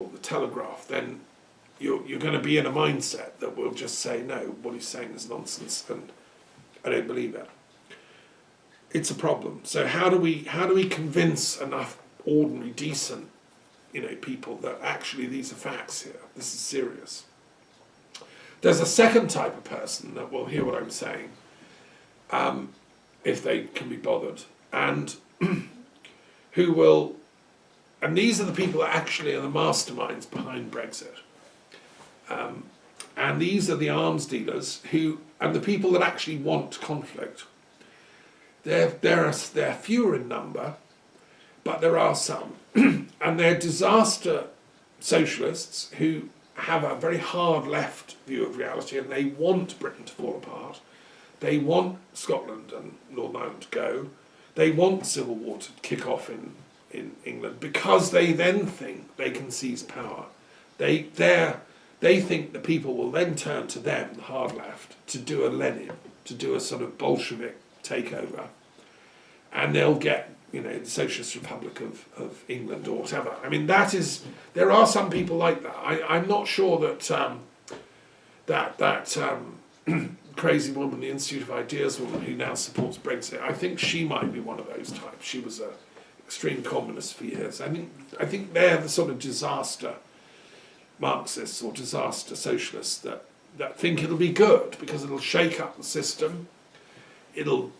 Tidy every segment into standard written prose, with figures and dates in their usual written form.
the Telegraph, then you're going to be in a mindset that will just say, no, what he's saying is nonsense, and I don't believe it. It's a problem. So how do we convince enough ordinary, decent, people that actually these are facts here? This is serious. There's a second type of person that will hear what I'm saying, if they can be bothered, and who will, and these are the people that actually are the masterminds behind Brexit. And these are the arms dealers and the people that actually want conflict. They're fewer in number, but there are some. And they're disaster socialists who have a very hard left view of reality, and they want Britain to fall apart. They want Scotland and Northern Ireland to go. They want civil war to kick off in England, because they then think they can seize power. They think the people will then turn to them, the hard left, to do a Lenin, to do a sort of Bolshevik takeover, and they'll get the Socialist Republic of England or whatever. I mean, there are some people like that. I'm not sure that crazy woman, the Institute of Ideas woman who now supports Brexit, I think she might be one of those types. She was an extreme communist for years. I think they're the sort of disaster Marxists or disaster socialists that think it'll be good because it'll shake up the system, it'll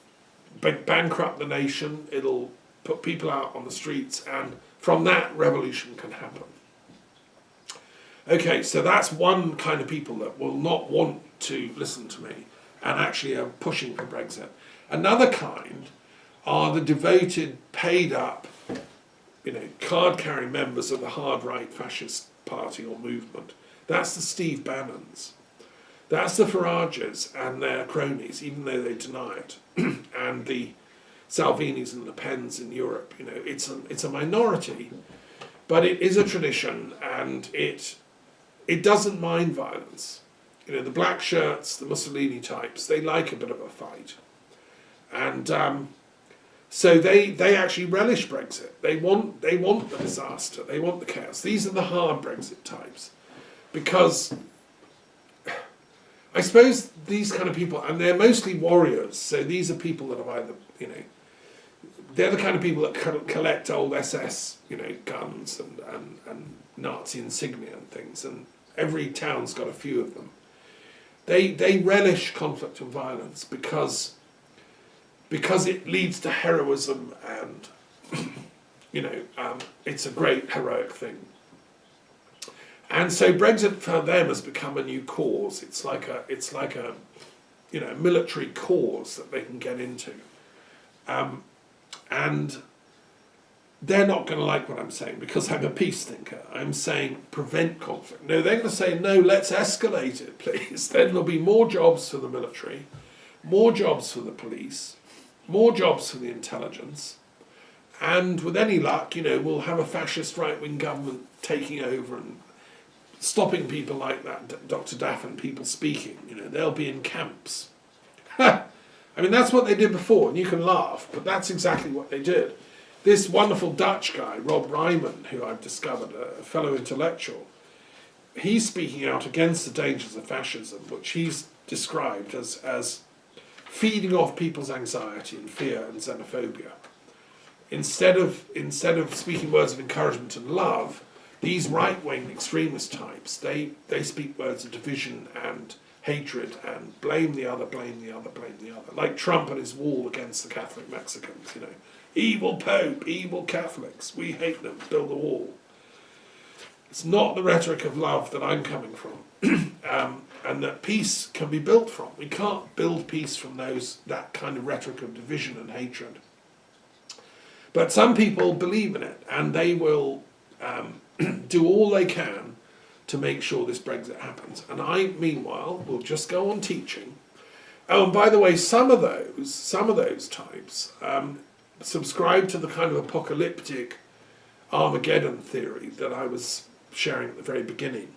bankrupt the nation, it'll put people out on the streets, and from that revolution can happen. Okay, so that's one kind of people that will not want to listen to me and actually are pushing for Brexit. Another kind are the devoted, paid up, card-carrying members of the hard right fascist party or movement. That's the Steve Bannons. That's the Farages and their cronies, even though they deny it. And the Salvinis and Le Pens in Europe. It's a minority, but it is a tradition, and it doesn't mind violence. The black shirts, the Mussolini types, they like a bit of a fight. And so they actually relish Brexit. They want the disaster. They want the chaos. These are the hard Brexit types, because I suppose these kind of people, and they're mostly warriors. So these are people that have either, they're the kind of people that collect old SS, guns and Nazi insignia and things. And every town's got a few of them. They relish conflict and violence because it leads to heroism, and it's a great heroic thing. And so Brexit for them has become a new cause. It's like a military cause that they can get into, and they're not going to like what I'm saying, because I'm a peace thinker. I'm saying prevent conflict. No, they're going to say, no, let's escalate it, please. Then there'll be more jobs for the military, more jobs for the police, more jobs for the intelligence, and with any luck, we'll have a fascist right-wing government taking over and stopping people like that, Dr. Daff, and people speaking. They'll be in camps. I mean, that's what they did before, and you can laugh, but that's exactly what they did. This wonderful Dutch guy, Rob Ryman, who I've discovered, a fellow intellectual, he's speaking out against the dangers of fascism, which he's described as feeding off people's anxiety and fear and xenophobia. Instead of speaking words of encouragement and love, these right-wing extremist types, they speak words of division and hatred and blame the other, blame the other, blame the other. Like Trump and his wall against the Catholic Mexicans, Evil Pope, evil Catholics, we hate them, build a wall. It's not the rhetoric of love that I'm coming from, and that peace can be built from. We can't build peace from that kind of rhetoric of division and hatred. But some people believe in it, and they will do all they can to make sure this Brexit happens. And I, meanwhile, will just go on teaching. Oh, and by the way, some of those types subscribe to the kind of apocalyptic Armageddon theory that I was sharing at the very beginning.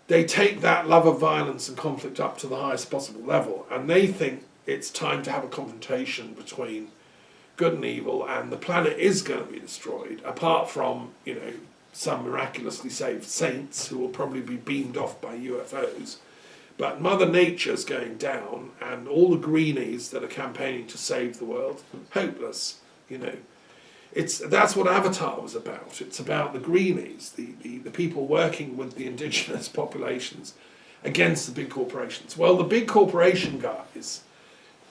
They take that love of violence and conflict up to the highest possible level, and they think it's time to have a confrontation between good and evil, and the planet is going to be destroyed, apart from, some miraculously saved saints who will probably be beamed off by UFOs. But Mother Nature's going down, and all the greenies that are campaigning to save the world, hopeless, you know. That's what Avatar was about. It's about the greenies, the people working with the indigenous populations against the big corporations. Well, the big corporation guys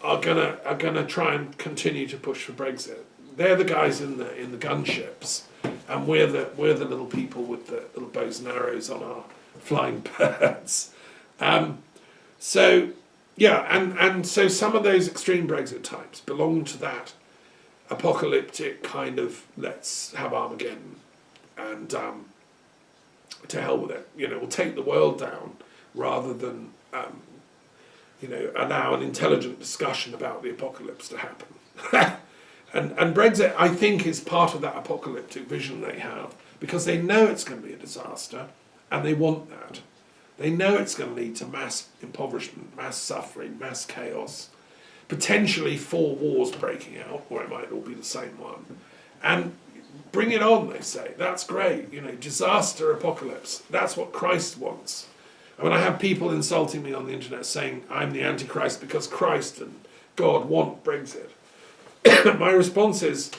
are gonna try and continue to push for Brexit. They're the guys in the gunships, and we're the little people with the little bows and arrows on our flying birds. So some of those extreme Brexit types belong to that apocalyptic kind of let's have Armageddon and to hell with it. You know, we'll take the world down rather than allow an intelligent discussion about the apocalypse to happen. And Brexit, I think, is part of that apocalyptic vision they have, because they know it's going to be a disaster, and they want that. They know it's going to lead to mass impoverishment, mass suffering, mass chaos, potentially 4 wars breaking out, or it might all be the same one. And bring it on, they say. That's great. You know, disaster, apocalypse. That's what Christ wants. I mean, I have people insulting me on the internet saying I'm the Antichrist because Christ and God want Brexit. My response is,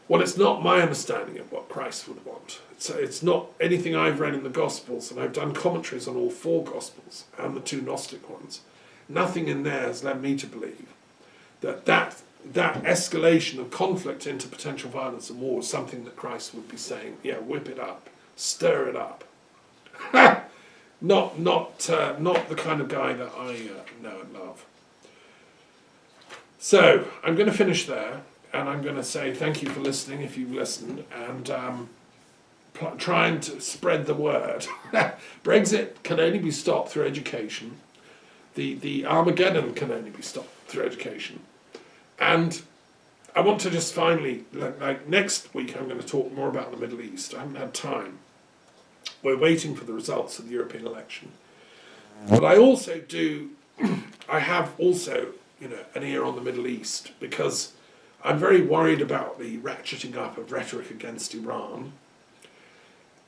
well, it's not my understanding of what Christ would want. It's not anything I've read in the Gospels, and I've done commentaries on all 4 Gospels and the 2 Gnostic ones. Nothing in there has led me to believe that escalation of conflict into potential violence and war is something that Christ would be saying, yeah, whip it up, stir it up. Not the kind of guy that I know and love. So I'm going to finish there, and I'm going to say thank you for listening if you've listened, and trying to spread the word. Brexit can only be stopped through education. The Armageddon can only be stopped through education. And I want to just finally, like next week I'm going to talk more about the Middle East. I haven't had time. We're waiting for the results of the European election. But I have also, an ear on the Middle East, because I'm very worried about the ratcheting up of rhetoric against Iran.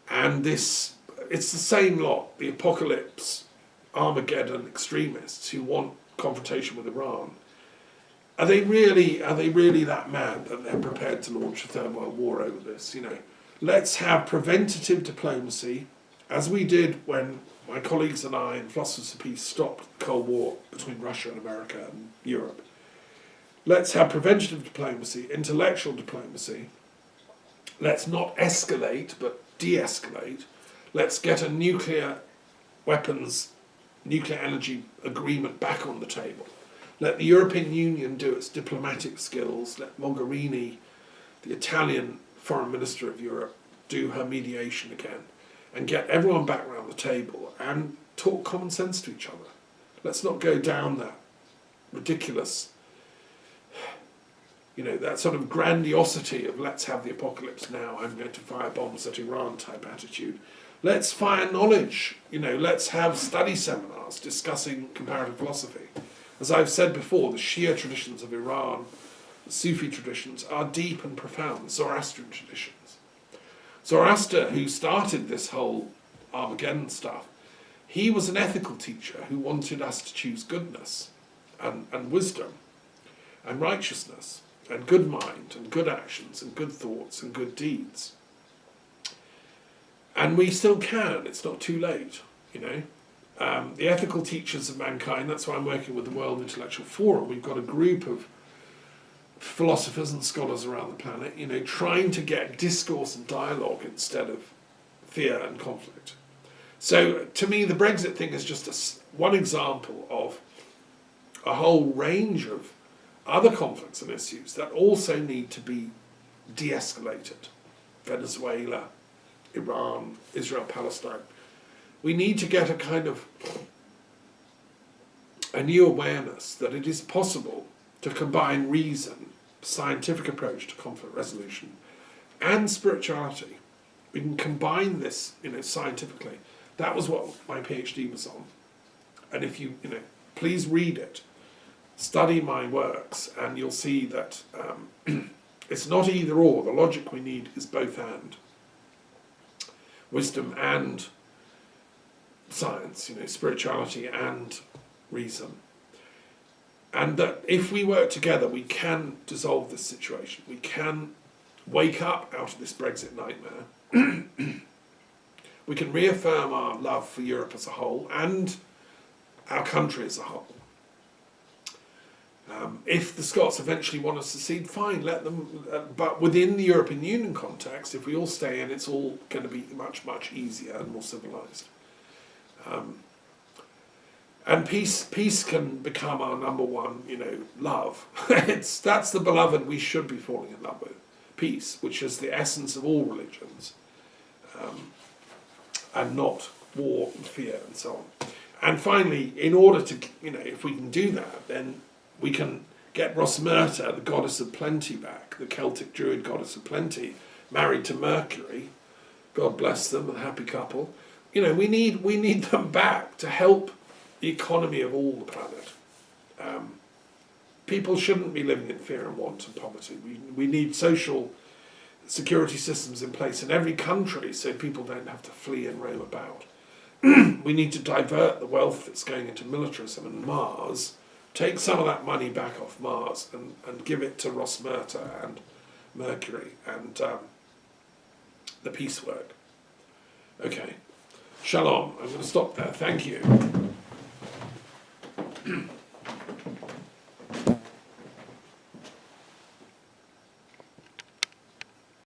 And it's the same lot, the apocalypse, Armageddon extremists who want confrontation with Iran. Are they really that mad that they're prepared to launch a third world war over this? Let's have preventative diplomacy, as we did when my colleagues and I in Philosophers of Peace stopped the Cold War between Russia and America and Europe. Let's have preventative diplomacy, intellectual diplomacy. Let's not escalate, but de-escalate. Let's get a nuclear energy agreement back on the table. Let the European Union do its diplomatic skills. Let Mogherini, the Italian foreign minister of Europe, do her mediation again, and get everyone back around the table and talk common sense to each other. Let's not go down that ridiculous, that sort of grandiosity of let's have the apocalypse now, I'm going to fire bombs at Iran type attitude. Let's fire knowledge, let's have study seminars discussing comparative philosophy. As I've said before, the Shia traditions of Iran, the Sufi traditions, are deep and profound, Zoroastrian traditions. Zoroaster, who started this whole Armageddon stuff, he was an ethical teacher who wanted us to choose goodness and wisdom and righteousness and good mind and good actions and good thoughts and good deeds. And we still can, it's not too late, The ethical teachers of mankind, that's why I'm working with the World Intellectual Forum. We've got a group of philosophers and scholars around the planet, trying to get discourse and dialogue instead of fear and conflict. So to me, the Brexit thing is just one example of a whole range of other conflicts and issues that also need to be de-escalated. Venezuela, Iran, Israel, Palestine. We need to get a new awareness that it is possible to combine reason, scientific approach to conflict resolution, and spirituality. We can combine this, scientifically. That was what my PhD was on. And if you, please read it, study my works, and you'll see that it's not either or. The logic we need is both and. wisdom and science, spirituality and reason. And that if we work together, we can dissolve this situation. We can wake up out of this Brexit nightmare. We can reaffirm our love for Europe as a whole and our country as a whole. If the Scots eventually want to secede, fine, let them. But within the European Union context, if we all stay in, it's all going to be much, much easier and more civilised. And peace can become our number one, love. That's the beloved we should be falling in love with. Peace, which is the essence of all religions, and not war and fear and so on. And finally, in order to, if we can do that, then we can get Rosmerta, the goddess of plenty, back, the Celtic Druid goddess of plenty, married to Mercury. God bless them, a happy couple. We need them back to help the economy of all the planet. People shouldn't be living in fear and want and poverty. We need social security systems in place in every country so people don't have to flee and roam about. We need to divert the wealth that's going into militarism and Mars, take some of that money back off Mars and give it to Rosmerta and Mercury and the peace work. Okay, shalom. I'm going to stop there. Thank you.